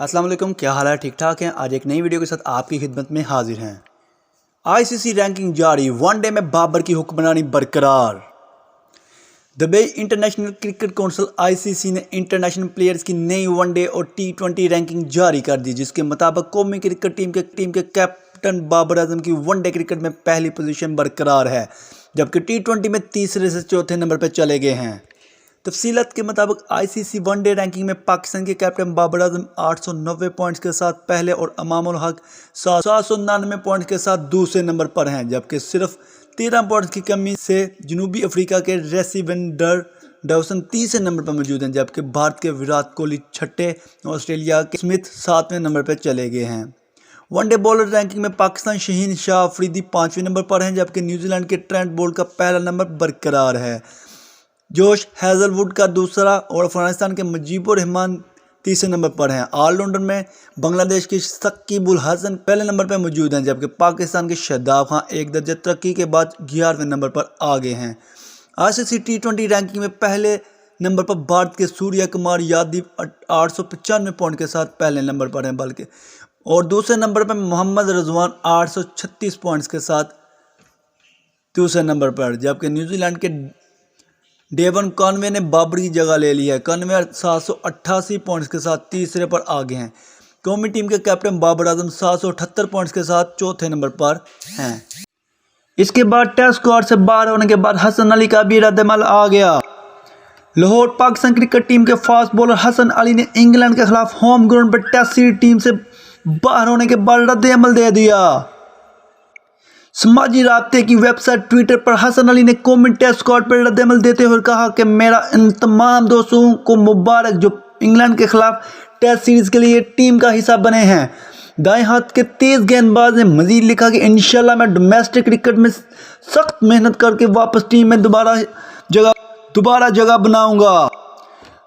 अस्सलाम वालेकुम, क्या हाल है? ठीक ठाक हैं। आज एक नई वीडियो के साथ आपकी खिदमत में हाजिर हैं। आईसीसी रैंकिंग जारी, वनडे में बाबर की हुक्मरानी बरकरार। Dubai international cricket council ICC ने इंटरनेशनल प्लेयर्स की नई वनडे और टी20 रैंकिंग जारी कर दी, जिसके मुताबिक कौमी क्रिकेट टीम के कैप्टन बाबर आजम की वनडे क्रिकेट में पहली पोजीशन बरकरार है, जबकि टी20 में तीसरे से चौथे नंबर पर चले गए हैं। तफसीलात के मुताबिक आईसीसी वनडे रैंकिंग में पाकिस्तान के कैप्टन बाबर आजम 890 पॉइंट्स के साथ पहले और इमामुल हक 799 पॉइंट्स के साथ दूसरे नंबर पर हैं, जबकि सिर्फ 13 पॉइंट्स की कमी से जनूबी अफ्रीका के रेसिवेंडर डॉसन तीसरे नंबर पर मौजूद हैं, जबकि भारत के विराट कोहली छठे, ऑस्ट्रेलिया के स्मिथ 7वें नंबर पर चले गए हैं। वनडे बॉलर रैंकिंग में पाकिस्तान शहीन शाह अफरीदी 5वें नंबर पर हैं, जबकि न्यूजीलैंड के ट्रेंट बोल्ट का पहला नंबर बरकरार है। जोश हेजलवुड का दूसरा और अफगानिस्तान के मुजीबुर रहमान तीसरे नंबर पर हैं। ऑलराउंडर में बांग्लादेश के शकीब उल हसन पहले नंबर पर मौजूद हैं, जबकि पाकिस्तान के शादाब खान एक दर्जे तरक्की के बाद 11वें नंबर पर आ गए हैं। आईसीसी टी20 रैंकिंग में पहले नंबर पर भारत के सूर्य कुमार यादव 895 पॉइंट के साथ पहले नंबर पर हैं, बल्कि और दूसरे नंबर पर मोहम्मद रिजवान 836 पॉइंट्स के साथ दूसरे नंबर पर, जबकि न्यूजीलैंड के डेवन कॉनवे ने बाबर की जगह ले ली है। कॉनवे 788 पॉइंट्स के साथ तीसरे पर आ गए हैं। कौमी टीम के कैप्टन बाबर आजम 778 पॉइंट्स के साथ चौथे नंबर पर हैं। इसके बाद टेस्ट स्क्वाड से बाहर होने के बाद हसन अली का भी रद्दमल आ गया। लाहौर पाकिस्तान क्रिकेट टीम के फास्ट बॉलर हसन अली ने इंग्लैंड के खिलाफ होम ग्राउंड पर टेस्ट सीरीज टीम से बाहर होने के बाद रद्दमल दे दिया। समाजी राब्ते की वेबसाइट ट्विटर पर हसन अली ने कौमी टेस्ट स्क्वाड पर रद्दमल देते हुए कहा कि मेरा इन तमाम दोस्तों को मुबारक जो इंग्लैंड के खिलाफ टेस्ट सीरीज के लिए टीम का हिस्सा बने हैं। दाएं हाथ के तेज गेंदबाज ने मजीद लिखा कि इंशाल्लाह मैं डोमेस्टिक क्रिकेट में सख्त मेहनत करके वापस टीम में दोबारा जगह बनाऊंगा।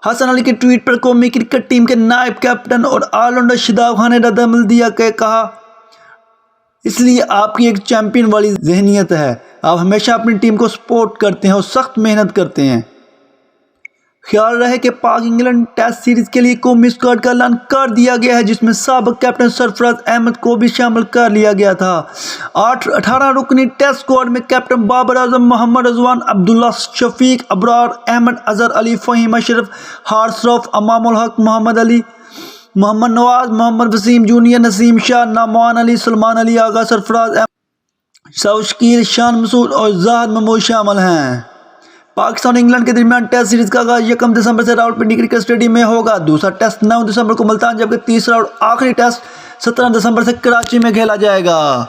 हसन अली के ट्वीट पर कौमी क्रिकेट टीम के नायब कैप्टन और ऑलराउंडर शादाब खान ने रद्दमल दिया कि कहा, इसलिए आपकी एक चैंपियन वाली जहनीत है। आप हमेशा अपनी टीम को सपोर्ट करते हैं और सख्त मेहनत करते हैं। ख्याल रहे कि पाक इंग्लैंड टेस्ट सीरीज के लिए कौमी स्क्वाड का ऐलान कर दिया गया है, जिसमें साबिक कैप्टन सरफराज अहमद को भी शामिल कर लिया गया था। 18 रुकनी टेस्ट स्क्वाड में captain Babar Azam, Mohammad Rizwan, Abdullah Shafiq, Abrar Ahmad, Azhar Ali, Faheem Ashraf, Haris Rauf, Imamul Haq, Mohammad Ali, Mohammad Nawaz, Mohammad Wasim junior, Naseem Shah, Naaman Ali, Salman Ali Agha, Sarfaraz Shakeel, Shan Masood और जाहिद महमूद शामिल हैं। पाकिस्तान और इंग्लैंड के दरमियान टेस्ट सीरीज का आगाज 1 दिसंबर से रावलपिंडी क्रिकेट स्टेडियम में होगा। दूसरा टेस्ट 9 दिसंबर को मुल्तान, जबकि तीसरा और आखिरी टेस्ट 17 दिसंबर से कराची में खेला जाएगा।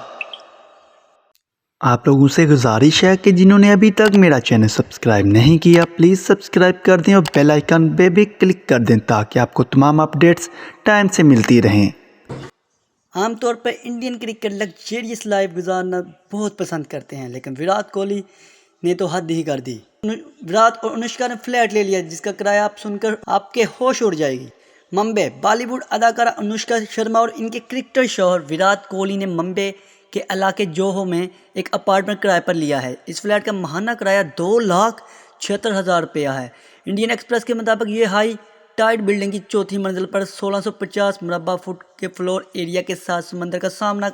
आप लोगों से गुजारिश है कि जिन्होंने अभी तक मेरा चैनल सब्सक्राइब नहीं किया, प्लीज़ सब्सक्राइब कर दें और बेल आइकन पे भी क्लिक कर दें, ताकि आपको तमाम अपडेट्स टाइम से मिलती रहें। आमतौर पर इंडियन क्रिकेट लग्जरियस लाइफ गुजारना बहुत पसंद करते हैं, लेकिन विराट कोहली ने तो हद ही कर दी। विराट और अनुष्का ने फ्लैट ले लिया, जिसका किराया आप सुनकर आपके होश उड़ जाएगी। मुंबई बॉलीवुड अदाकारा अनुष्का शर्मा और इनके क्रिकेटर शौहर विराट कोहली ने मुंबई के इलाके जोहो में एक अपार्टमेंट किराए पर लिया है। इस फ्लैट का माहाना किराया 2,76,000 रुपया है। इंडियन एक्सप्रेस के मुताबिक ये हाई टाइड बिल्डिंग की चौथी मंजिल पर 1650 मुरबा फुट के फ्लोर एरिया के साथ समंदर का सामना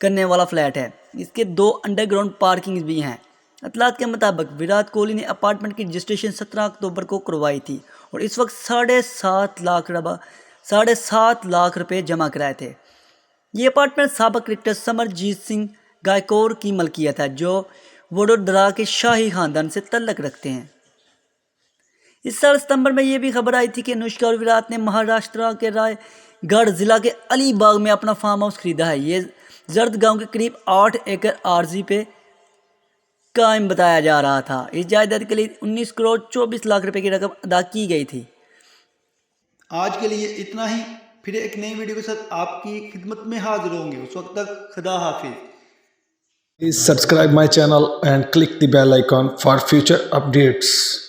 करने वाला फ्लैट है। इसके 2 अंडरग्राउंड पार्किंग भी हैं। अतलात के मुताबिक विराट कोहली ने अपार्टमेंट की रजिस्ट्रेशन 17 अक्टूबर को करवाई थी और इस वक्त 7.5 लाख रुपये जमा कराए थे। ये अपार्टमेंट साबिक क्रिकेटर समरजीत सिंह गायकवाड़ की मलकियत है, जो वडोदरा के शाही खानदान से तल्लक रखते हैं। इस साल सितंबर में ये भी खबर आई थी कि अनुष्का और विराट ने महाराष्ट्र के रायगढ़ जिला के अलीबाग में अपना फार्म हाउस खरीदा है। ये जर्द गांव के करीब 8 एकड़ आरजी पे कायम बताया जा रहा था। इस जायदाद के लिए 19 करोड़ 24 लाख रुपए की रकम अदा की गई थी। आज के लिए इतना ही, फिर एक नई वीडियो के साथ आपकी खिदमत में हाजिर होंगे। उस वक्त तक खुदा हाफिज। Please subscribe my channel and click the bell icon for future updates.